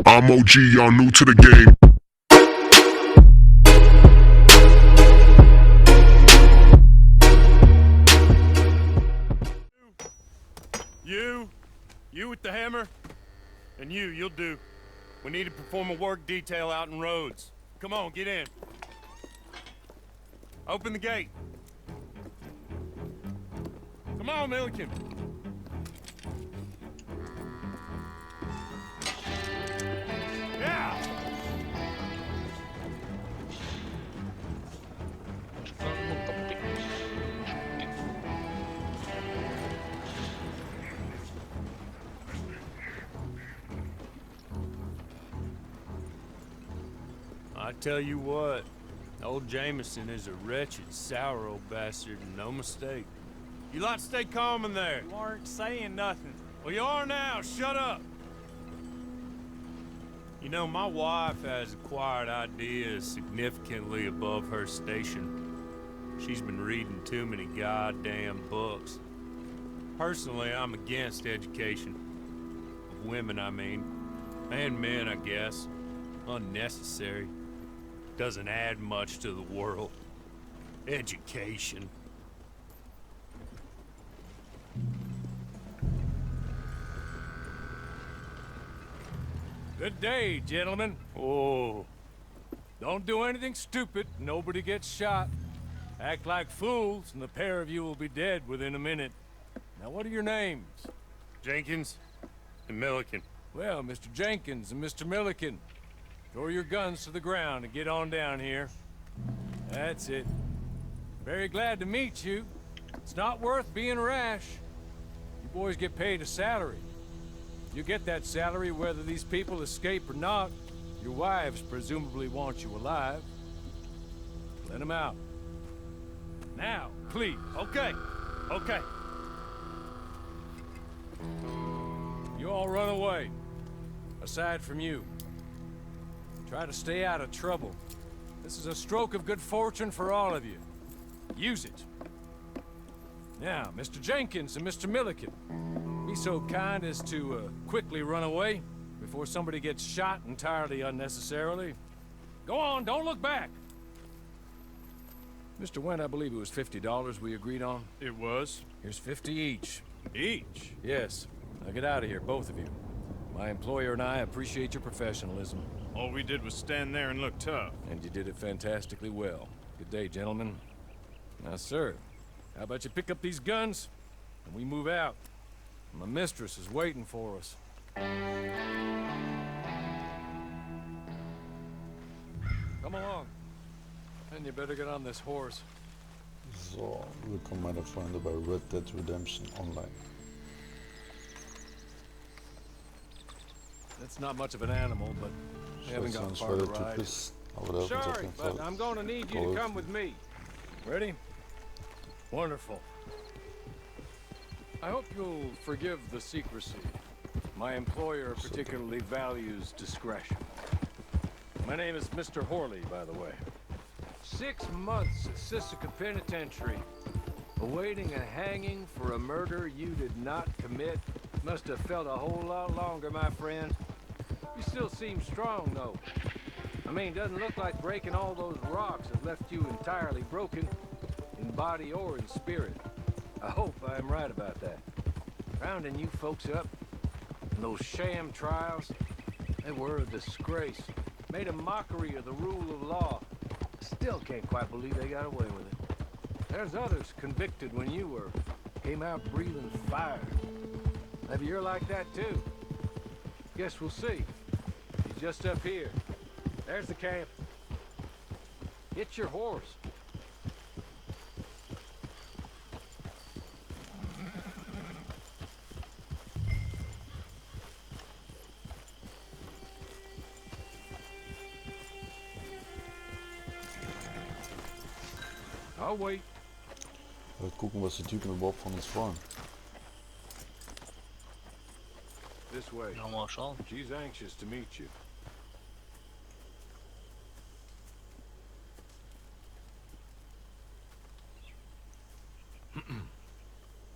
I'm OG, y'all new to the game. You with the hammer, and you'll do. We need to perform a work detail out in roads. Come on, get in. Open the gate. Come on, Milliken. Yeah! I tell you what, old Jameson is a wretched, sour old bastard, and no mistake. You lot stay calm in there. You aren't saying nothing. Well, you are now. Shut up. You know, my wife has acquired ideas significantly above her station. She's been reading too many goddamn books. Personally, I'm against education. Of women, I mean. And men, I guess. Unnecessary. Doesn't add much to the world. Education. Good day, gentlemen. Oh. Don't do anything stupid. Nobody gets shot. Act like fools, and the pair of you will be dead within a minute. Now, what are your names? Jenkins and Milliken. Well, Mr. Jenkins and Mr. Milliken, throw your guns to the ground and get on down here. That's it. Very glad to meet you. It's not worth being rash. You boys get paid a salary. You get that salary whether these people escape or not. Your wives presumably want you alive. Let them out. Now, please. Okay. Okay. You all run away. Aside from you. Try to stay out of trouble. This is a stroke of good fortune for all of you. Use it. Now, Mr. Jenkins and Mr. Milliken, be so kind as to quickly run away before somebody gets shot entirely unnecessarily. Go on, don't look back. Mr. Wendt, I believe it was $50 we agreed on. It was. Here's 50 each. Each? Yes. Now get out of here, both of you. My employer and I appreciate your professionalism. All we did was stand there and look tough. And you did it fantastically well. Good day, gentlemen. Now, sir, how about you pick up these guns and we move out? My mistress is waiting for us. Come along. And you better get on this horse. So, willkommen meine Freunde bei Red Dead Redemption Online. That's not much of an animal, but we haven't got far to ride. Sorry, but I'm going to need you to come with me. Ready? Wonderful. I hope you'll forgive the secrecy. My employer particularly values discretion. My name is Mr. Horley, by the way. 6 months at Sisika Penitentiary, awaiting a hanging for a murder you did not commit. Must have felt a whole lot longer, my friend. You still seem strong, though. I mean, doesn't look like breaking all those rocks have left you entirely broken, in body or in spirit. I hope I'm right about that. Rounding you folks up, and those sham trials, they were a disgrace. Made a mockery of the rule of law. Still can't quite believe they got away with it. There's others convicted when you were. Came out breathing fire. Maybe you're like that too. Guess we'll see. He's just up here. There's the camp. Get your horse. I'll wait. Gucken, was die Typen überhaupt von uns wollen. This way. Ja, mal schauen. She's anxious to meet you.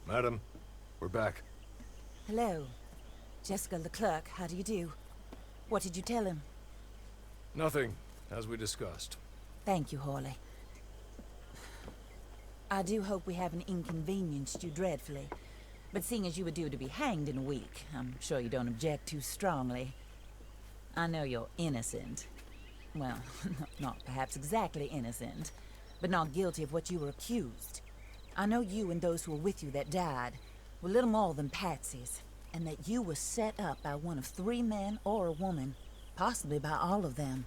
Madam, we're back. Hello. Jessica the clerk, how do you do? What did you tell him? Nothing, as we discussed. Thank you, Hawley. I do hope we haven't inconvenienced you dreadfully. But seeing as you were due to be hanged in a week, I'm sure you don't object too strongly. I know you're innocent. Well, not perhaps exactly innocent, but not guilty of what you were accused. I know you and those who were with you that died were little more than patsies, and that you were set up by one of 3 men or a woman, possibly by all of them.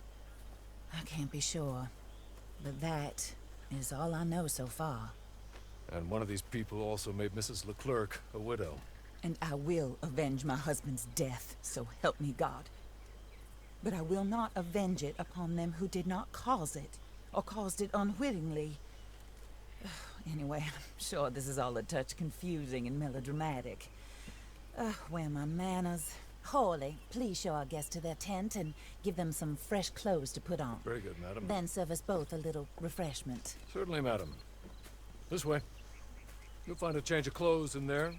I can't be sure, but that is all I know so far. And one of these people also made Mrs. Leclerc a widow. And I will avenge my husband's death, so help me God. But I will not avenge it upon them who did not cause it, or caused it unwittingly. Anyway, I'm sure this is all a touch confusing and melodramatic. Where are my manners? Hawley, please show our guests to their tent and give them some fresh clothes to put on. Very good, madam. Then serve us both a little refreshment. Certainly, madam. This way. You'll find a change of clothes in there,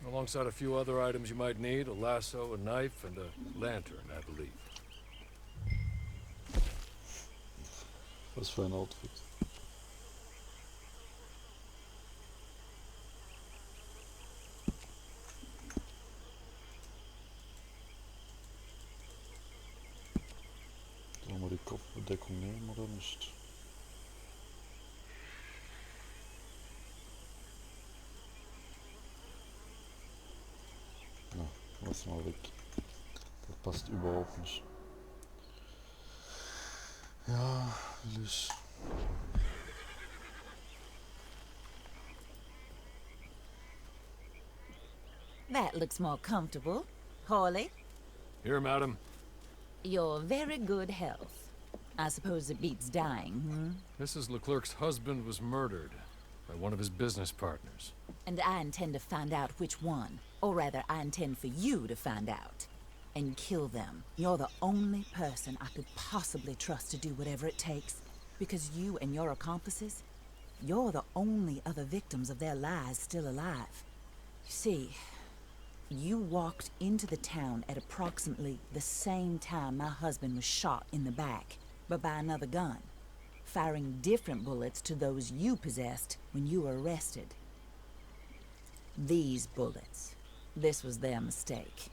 alongside a few other items you might need, a lasso, a knife, and a lantern, I believe. Was für ein Outfit. Sollen wir die Kopfbedeckung nehmen oder nicht? Na, lass mal weg. Das passt überhaupt nicht. Ja, will ich. That looks more comfortable. Hawley, Here, madam. your very good health. I suppose it beats dying, Mrs. Leclerc's husband was murdered by one of his business partners. And I intend to find out which one. Or rather, I intend for you to find out. And kill them. You're the only person I could possibly trust to do whatever it takes. Because you and your accomplices, you're the only other victims of their lies still alive. You see, you walked into the town at approximately the same time my husband was shot in the back, but by another gun, firing different bullets to those you possessed when you were arrested. These bullets, this was their mistake.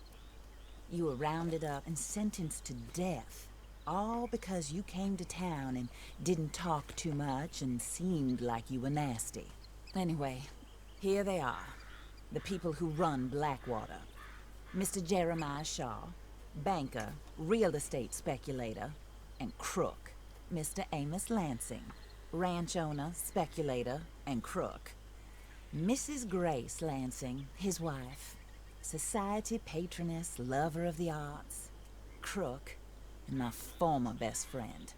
You were rounded up and sentenced to death, all because you came to town and didn't talk too much and seemed like you were nasty. Anyway, here they are, the people who run Blackwater. Mr. Jeremiah Shaw, banker, real estate speculator, and crook. Mr. Amos Lansing, ranch owner, speculator, and crook. Mrs. Grace Lansing, his wife, society patroness, lover of the arts, crook, and my former best friend.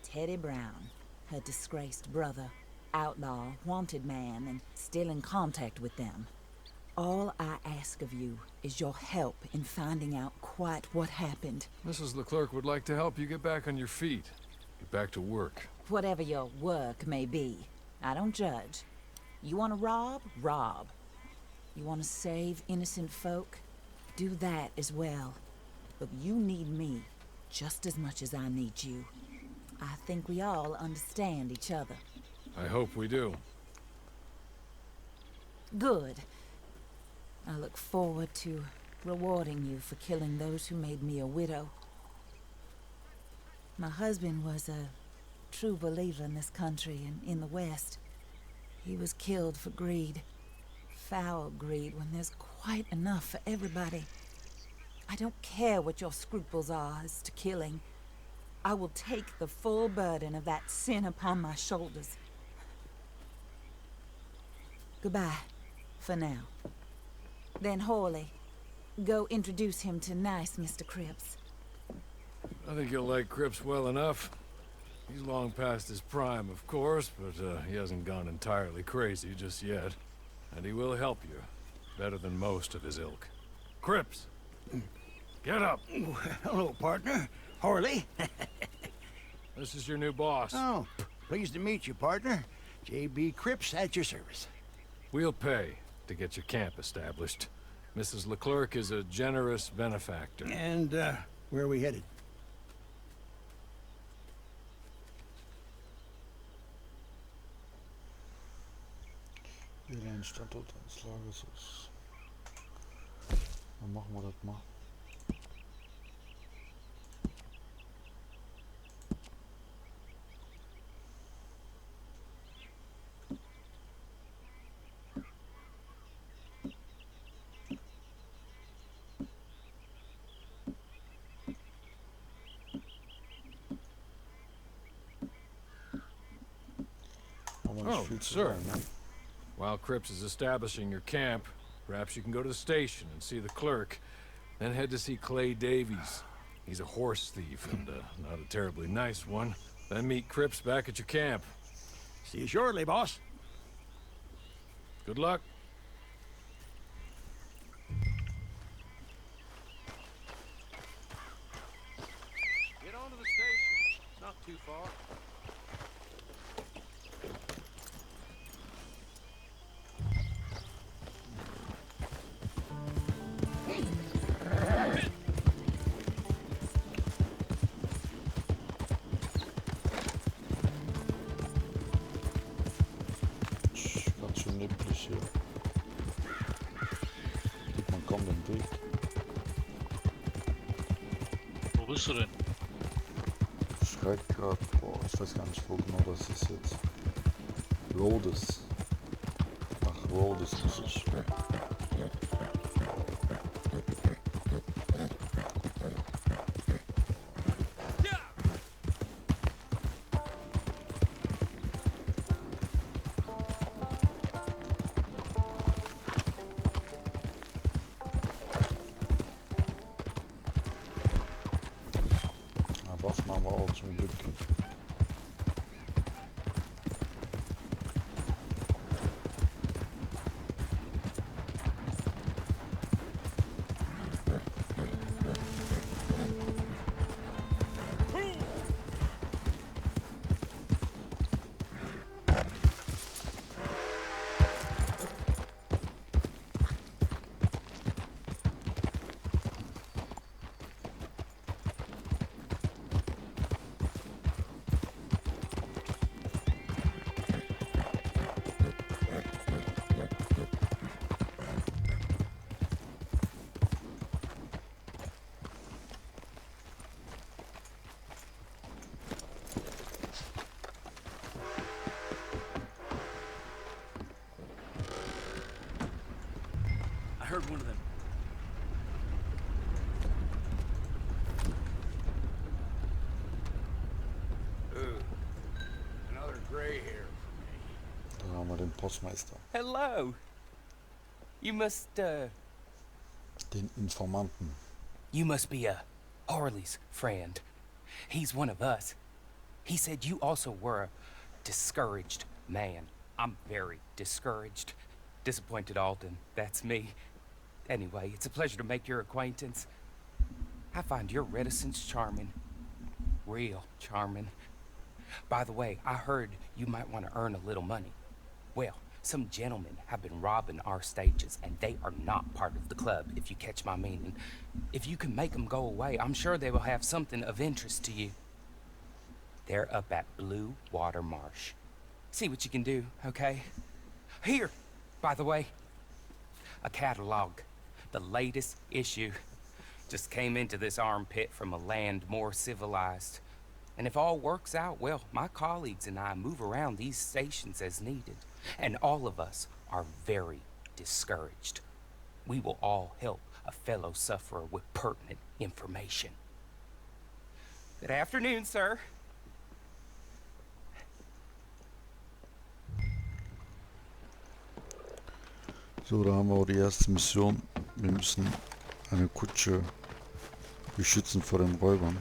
Teddy Brown, her disgraced brother, outlaw, wanted man, and still in contact with them. All I ask of you is your help in finding out quite what happened. Mrs. Leclerc would like to help you get back on your feet. Get back to work. Whatever your work may be, I don't judge. You want to rob? Rob. You want to save innocent folk? Do that as well. But you need me just as much as I need you. I think we all understand each other. I hope we do. Good. I look forward to rewarding you for killing those who made me a widow. My husband was a true believer in this country and in the West. He was killed for greed. Foul greed when there's quite enough for everybody. I don't care what your scruples are as to killing. I will take the full burden of that sin upon my shoulders. Goodbye, for now. Then Hawley, go introduce him to nice Mr. Cripps. I think you'll like Cripps well enough. He's long past his prime, of course, but he hasn't gone entirely crazy just yet. And he will help you, better than most of his ilk. Cripps! Get up! Hello, partner. Hawley. This is your new boss. Oh, pleased to meet you, partner. J.B. Cripps at your service. We'll pay to get your camp established. Mrs. Leclerc is a generous benefactor. And, Where are we headed? Wähle einen Standort eines Lagers aus. Dann machen wir das mal. Oh, sir. While Cripps is establishing your camp, perhaps you can go to the station and see the clerk, then head to see Clay Davies. He's a horse thief and not a terribly nice one. Then meet Cripps back at your camp. See you shortly, boss. Good luck. Get on to the station. It's not too far. Ganz schön neblig hier. Sieht man kaum den Weg. Wo bist du denn? Schreibt gerade, boah, ich weiß gar nicht, wo genau das ist jetzt. Rhodes. Nach Rhodes muss ich. Waffen haben wir auch zum Glück. I heard one of them. Ugh. Another gray hair. Da haben wir den Postmeister. Hello. You must, Den Informanten. You must be, Harley's friend. He's one of us. He said you also were a discouraged man. I'm very discouraged. Disappointed Alden, that's me. Anyway, it's a pleasure to make your acquaintance. I find your reticence charming. Real charming. By the way, I heard you might want to earn a little money. Well, some gentlemen have been robbing our stages, and they are not part of the club, if you catch my meaning. If you can make them go away, I'm sure they will have something of interest to you. They're up at Blue Water Marsh. See what you can do, okay? Here, by the way, a catalog. The latest issue. Just came into this armpit from a land more civilized. And if all works out, well, my colleagues and I move around these stations as needed. And all of us are very discouraged. We will all help a fellow sufferer with pertinent information. Good afternoon, sir. So, da haben wir auch die erste Mission. Wir müssen eine Kutsche beschützen vor den Räubern.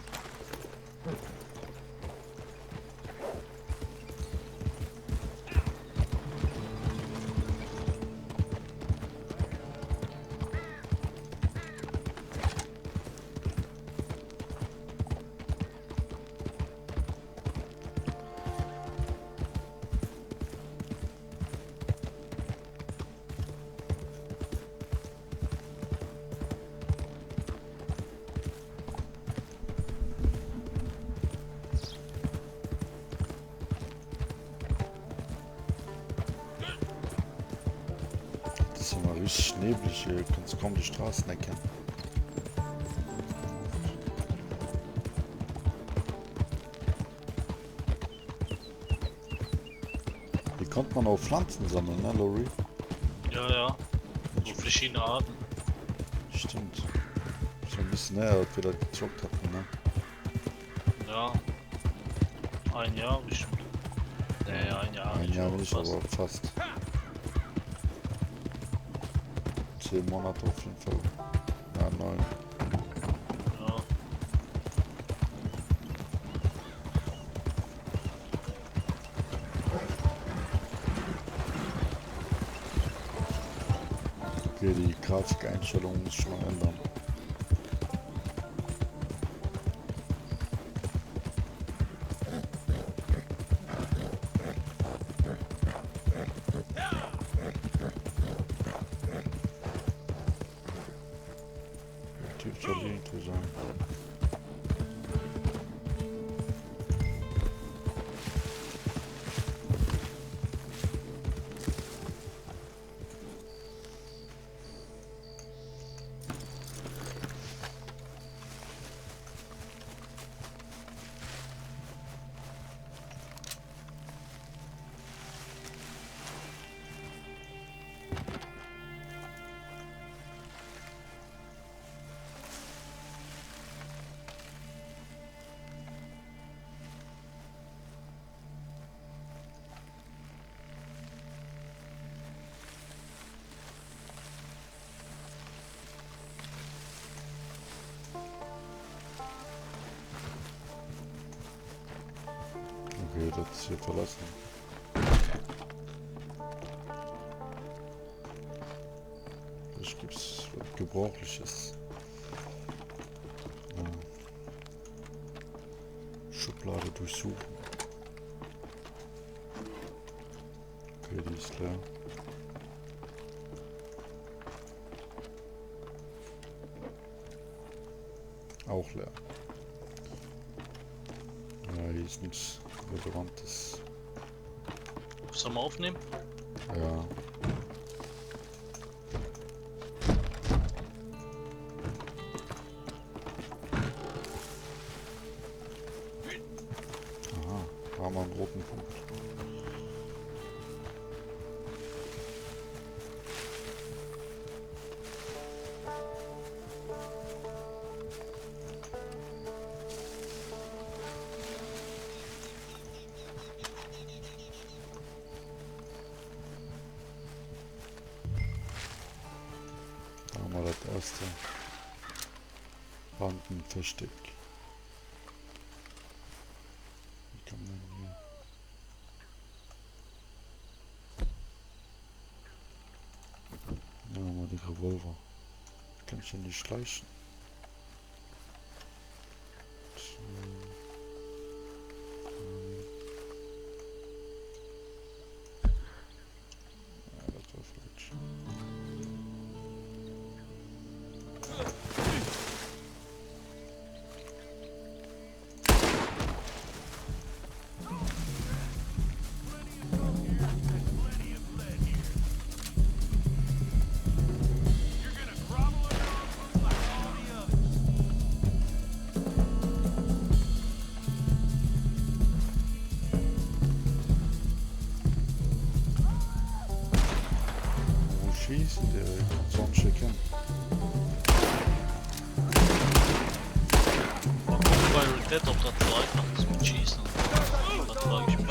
ziemlich neblig hier, kannst kaum die Straßen erkennen. Hier konnte man auch Pflanzen sammeln, ne, Lori? Ja, ja. So verschiedene Arten. Stimmt. So ein bisschen näher, als wir da gezockt hatten, ne? Ja. Ein Jahr bestimmt. Nee, ein Jahr Ein nicht. Jahr aber nicht, fast. aber fast. 10 Monate auf jeden Fall. Ja, 9. Ja. Okay, die Grafikeinstellungen muss ich schon mal ändern. Zu sein. Okay, das hier verlassen. Vielleicht gibt es was Gebrauchliches. Ja. Schublade durchsuchen. Okay, die ist leer. Auch leer. Ja, hier ist nichts Relevantes. Sollen wir aufnehmen? Ja. Aha, da haben wir einen roten Punkt. Das erste Bandenversteck. Wie kann man hier? Ja, mal die Revolver. Kann ich denn nicht schleichen? Ja, das war falsch. Schießen, der sonst schicken. Warum Priorität, ob das so einfach ist mit Schießen? Das frage ich mich.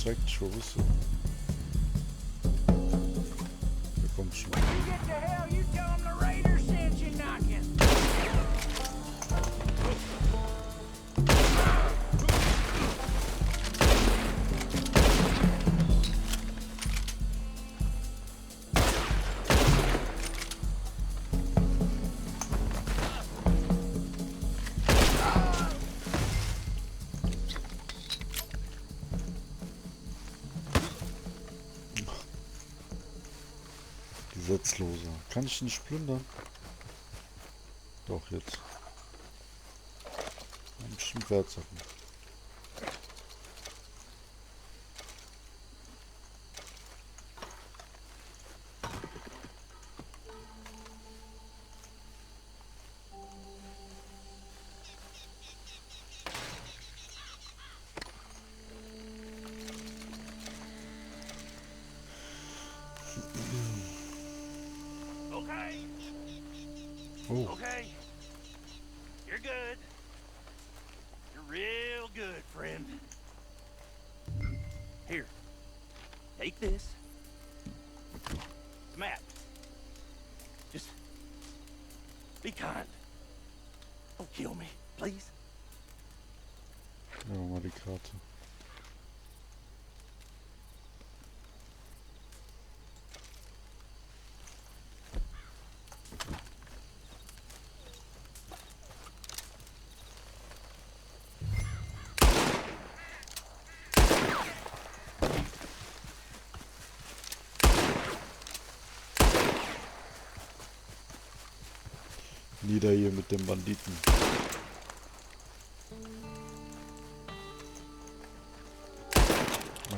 Direkt schon wissen. Da kommt schon. Gesetzloser. Kann ich nicht plündern? Doch, jetzt. Ein bisschen Wertsachen. Oh. Okay. You're good. You're real good, friend. Here. Take this. Map. Just be kind. Don't kill me, please. Nehmen wir mal die Karte. Nieder hier mit dem Banditen.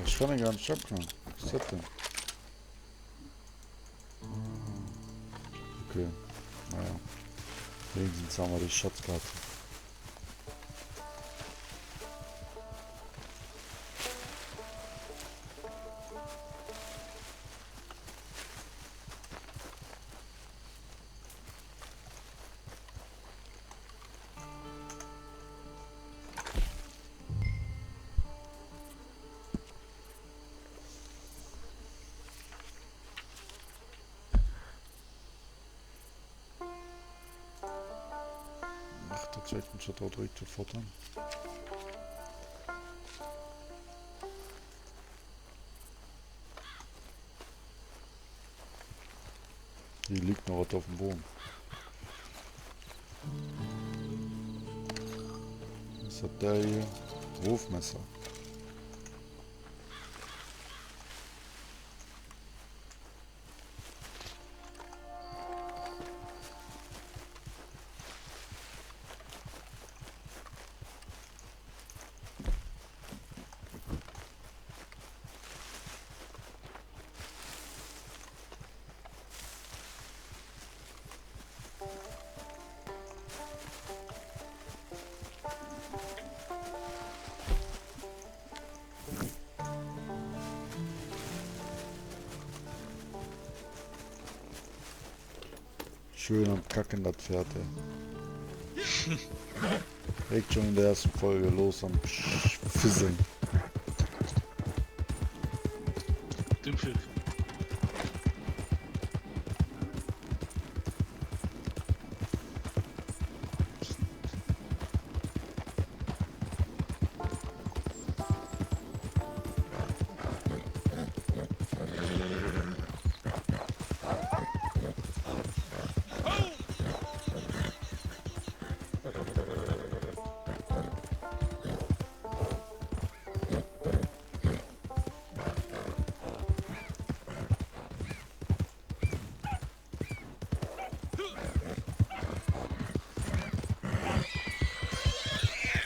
Ich kann ja gar nicht abknallen. Was ist das denn? Okay. Naja. Wenigstens haben wir die Schatzkarte. Das zeigt uns da direkt sofort an. Hier liegt noch was auf dem Boden. Was hat der hier? Wurfmesser. Schön am Kacken das Pferd, ey. Direkt schon in der ersten Folge los am Fisseln. Den Pfiff.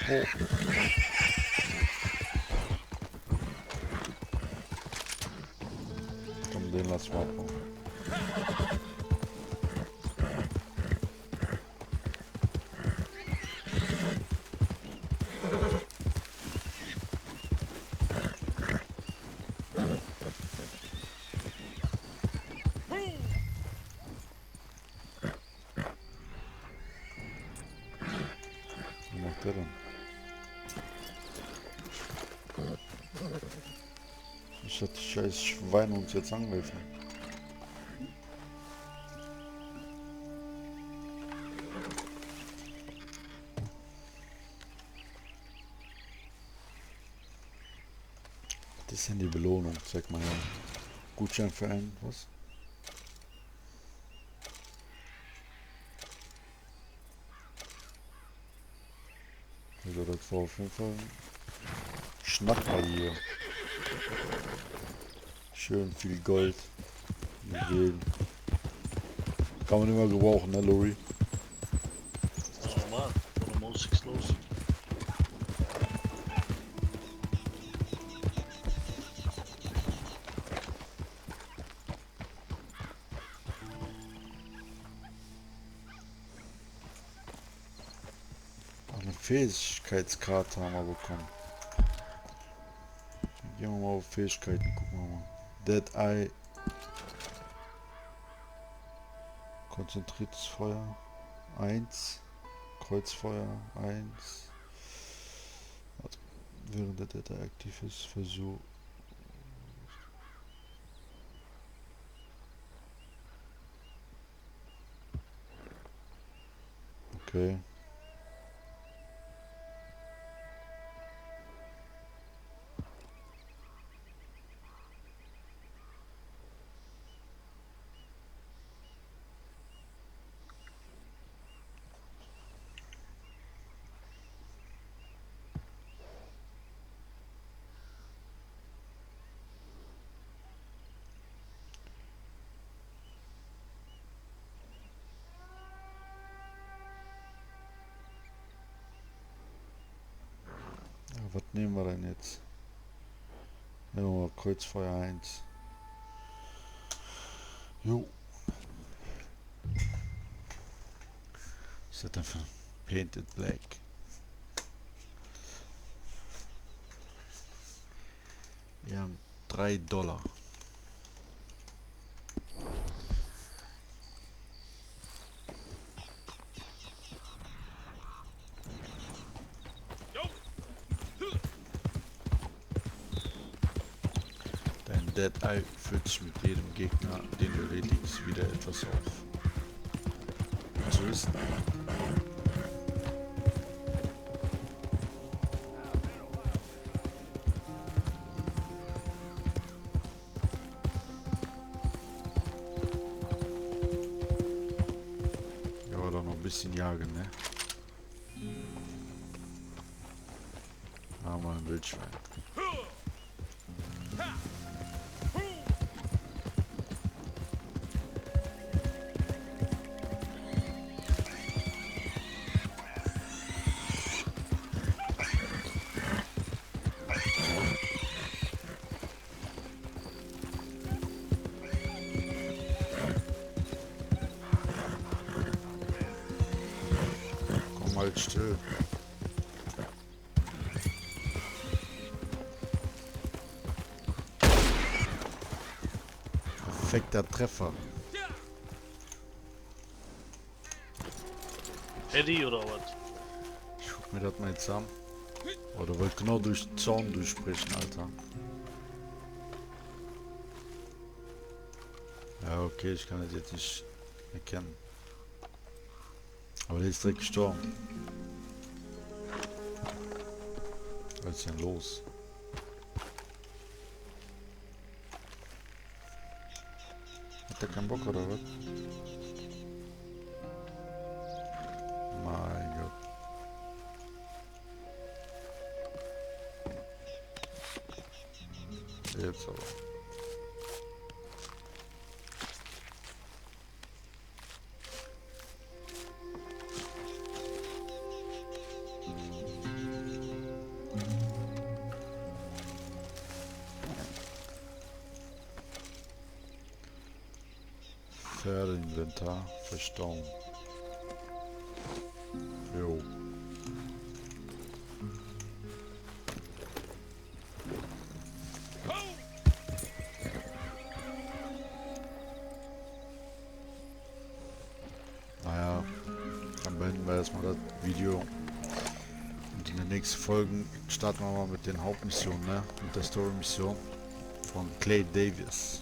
Oh. Komm, den lass mal abbauen. Was macht der denn? Ich hatte scheiß Schwein uns jetzt angegriffen. Das ist denn die Belohnung, zeig mal her. Gutschein für einen, was? Also das war auf jeden Fall Schnacker hier. Schön viel Gold, Juwelen. Kann man immer gebrauchen, ne, Lori? Ja, normal. Ohne Musik los. Eine Fähigkeitskarte haben wir bekommen. Gehen wir mal auf Fähigkeiten, gucken wir mal. Dead Eye. Konzentriertes Feuer 1. Kreuzfeuer 1. Also, während der Dead Eye aktiv ist, Versuch. Okay. Ja, was nehmen wir denn jetzt? Nehmen wir mal Kreuzfeuer 1. Jo. Was ist das denn für Painted Black? Wir haben $3. Dein Dead Eye füllt sich mit jedem Gegner, den du erledigst, wieder etwas auf. Zu wissen. Ja, aber doch noch ein bisschen jagen, ne? Ah, mal ein Wildschwein. Halt still. Perfekter Treffer. Eddie oder was? Ich guck mir das mal jetzt an. Oh, der wollte genau durch den Zaun durchbrechen, Alter. Ja, okay, ich kann das jetzt nicht erkennen. Aber der ist direkt gestorben. Was ist denn los? Hat der keinen Bock oder was? Mein Gott. Jetzt aber. Pferdeinventar verstauen. Jo. Naja, dann beenden wir erstmal das Video. Und in den nächsten Folgen starten wir mal mit den Hauptmissionen, ne? Mit der Story-Mission von Clay Davis.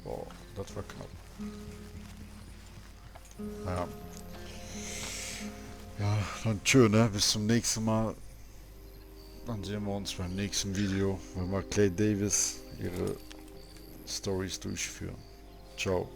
Boah, das war knapp. Ja. Ja, dann tschö, ne? Bis zum nächsten Mal. Dann sehen wir uns beim nächsten Video, wenn wir Clay Davis ihre Stories durchführen. Ciao.